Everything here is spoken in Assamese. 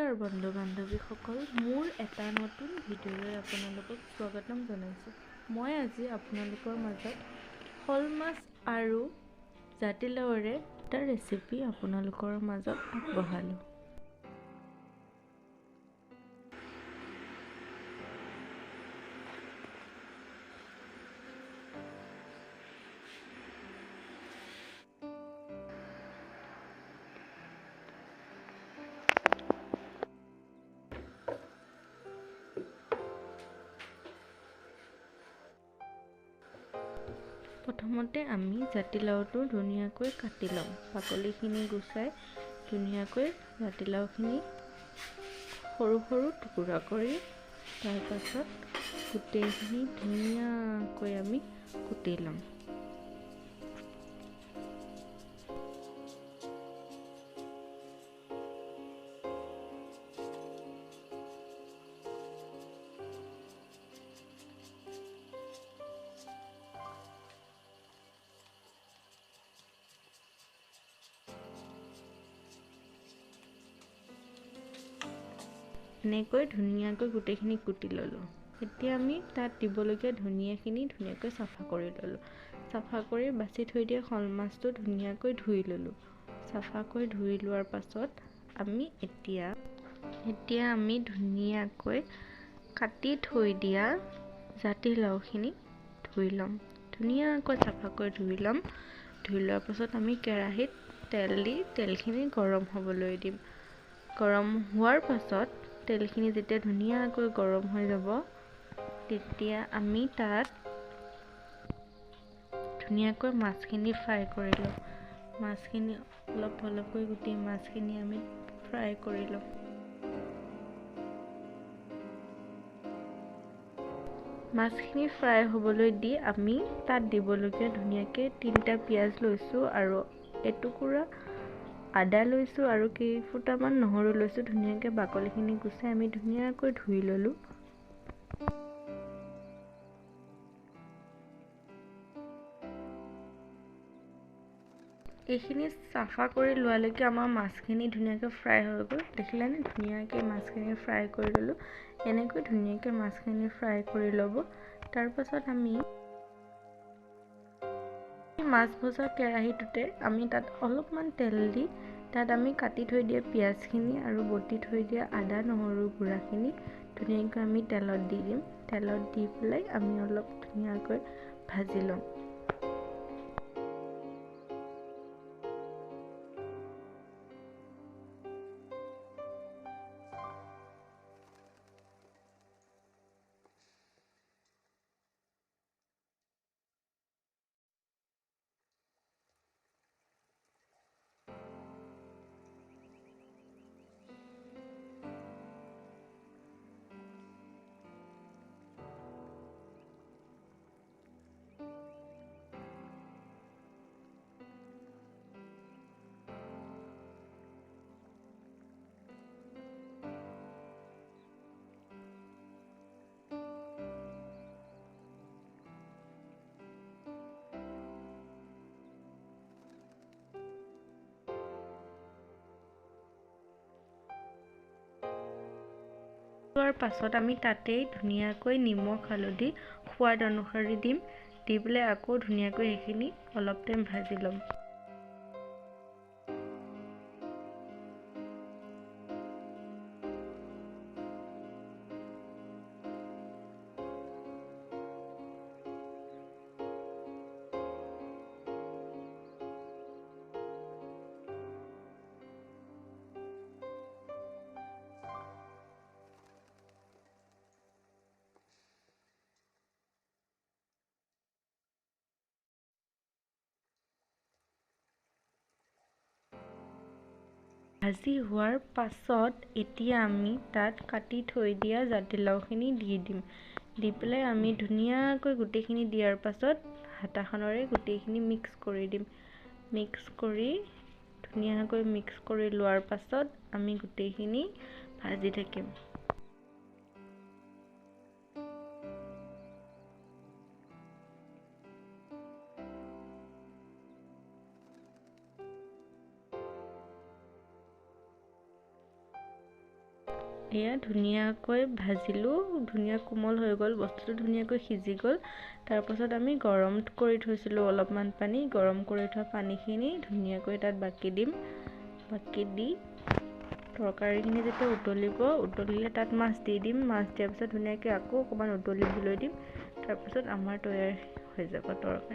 নমস্কাৰ বন্ধু বান্ধৱীসকল, মোৰ এটা নতুন ভিডিঅ'লৈ আপোনালোকক স্বাগতম জনাইছোঁ। মই আজি আপোনালোকৰ মাজত শ'ল মাছ আৰু জাতিলাওৰে এটা ৰেচিপি আপোনালোকৰ মাজত আগবঢ়ালোঁ। প্ৰথমতে আমি জাতিলাওটো ধুনীয়াকৈ কাটি ল'ম। বাকলিখিনি গুচাই ধুনীয়াকৈ জাতিলাওখিনি সৰু সৰু টুকুৰা কৰি তাৰ পাছত গোটেইখিনি ধুনীয়াকৈ আমি কুটি ল'ম। এনেকৈ ধুনীয়াকৈ গোটেইখিনি কুটি ল'লোঁ। এতিয়া আমি তাত দিবলগীয়া ধনিয়াখিনি ধুনীয়াকৈ চাফা কৰি ল'লোঁ। চাফা কৰি বাছি থৈ দিয়া শ'ল মাছটো ধুনীয়াকৈ ধুই ল'লোঁ। চাফাকৈ ধুই লোৱাৰ পাছত আমি এতিয়া আমি ধুনীয়াকৈ কাটি থৈ দিয়া জাতিলাওখিনি ধুই ল'ম। ধুনীয়াকৈ চাফাকৈ ধুই ল'ম। ধুই লোৱাৰ পাছত আমি কেৰাহীত তেল দি তেলখিনি গৰম হ'বলৈ দিম। গৰম হোৱাৰ পাছত তেলখিনি যেতিয়া ধুনীয়াকৈ গৰম হৈ যাব, তেতিয়া আমি তাত ধুনীয়াকৈ মাছখিনি ফ্ৰাই কৰি ল'ম। মাছখিনি অলপকৈ গোটেই মাছখিনি আমি ফ্ৰাই কৰি ল'ম। মাছখিনি ফ্ৰাই হ'বলৈ দি আমি তাত দিবলগীয়া ধুনীয়াকৈ 3টা পিঁয়াজ লৈছোঁ আৰু এটুকুৰা আদা লৈছোঁ আৰু কেইফুটামান নহৰু লৈছোঁ। ধুনীয়াকৈ বাকলিখিনি গুচাই আমি ধুনীয়াকৈ ধুই ল'লোঁ। এইখিনি চাফা কৰি লোৱালৈকে আমাৰ মাছখিনি ধুনীয়াকৈ ফ্ৰাই হৈ গ'ল। দেখিলেনে? ধুনীয়াকৈ মাছখিনি ফ্ৰাই কৰি ল'লোঁ। এনেকৈ ধুনীয়াকৈ মাছখিনি ফ্ৰাই কৰি ল'ব। তাৰ পাছত আমি মাছ ভজা কেৰাহীটোতে আমি তাত অলপমান তেল দি তাত আমি কাটি থৈ দিয়া পিঁয়াজখিনি আৰু বটি থৈ দিয়া আদা নহৰু গুড়াখিনি ধুনীয়াকৈ আমি তেলত দি দিম। তেলত দি পেলাই আমি অলপ ধুনীয়াকৈ ভাজি ল'ম। লোৱাৰ পাছত আমি তাতেই ধুনীয়াকৈ নিমখ হালধি সোৱাদ অনুসৰি দিম। দি পেলাই আকৌ ধুনীয়াকৈ সেইখিনি অলপ টাইম ভাজি ল'ম। ভাজি হোৱাৰ পাছত এতিয়া আমি তাত কাটি থৈ দিয়া জাতিলাওখিনি দি দিম। দি পেলাই আমি ধুনীয়াকৈ গোটেইখিনি দিয়াৰ পাছত হাতাখনেৰে গোটেইখিনি মিক্স কৰি দিম। মিক্স কৰি ধুনীয়াকৈ মিক্স কৰি লোৱাৰ পাছত আমি গোটেইখিনি ভাজি থাকিম। এয়া ধুনীয়াকৈ ভাজিলোঁ, ধুনীয়া কোমল হৈ গ'ল, বস্তুটো ধুনীয়াকৈ সিজি গ'ল। তাৰপাছত আমি গৰম কৰি থৈছিলোঁ অলপমান পানী, গৰম কৰি থোৱা পানীখিনি ধুনীয়াকৈ তাত বাকি দিম। বাকি দি তৰকাৰীখিনি যেতিয়া উতলিলে তাত মাছ দি দিম। মাছ দিয়াৰ পিছত ধুনীয়াকৈ আকৌ অকণমান উতলিবলৈ দিম। তাৰপিছত আমাৰ তৈয়াৰ হৈ যাব তৰকাৰী।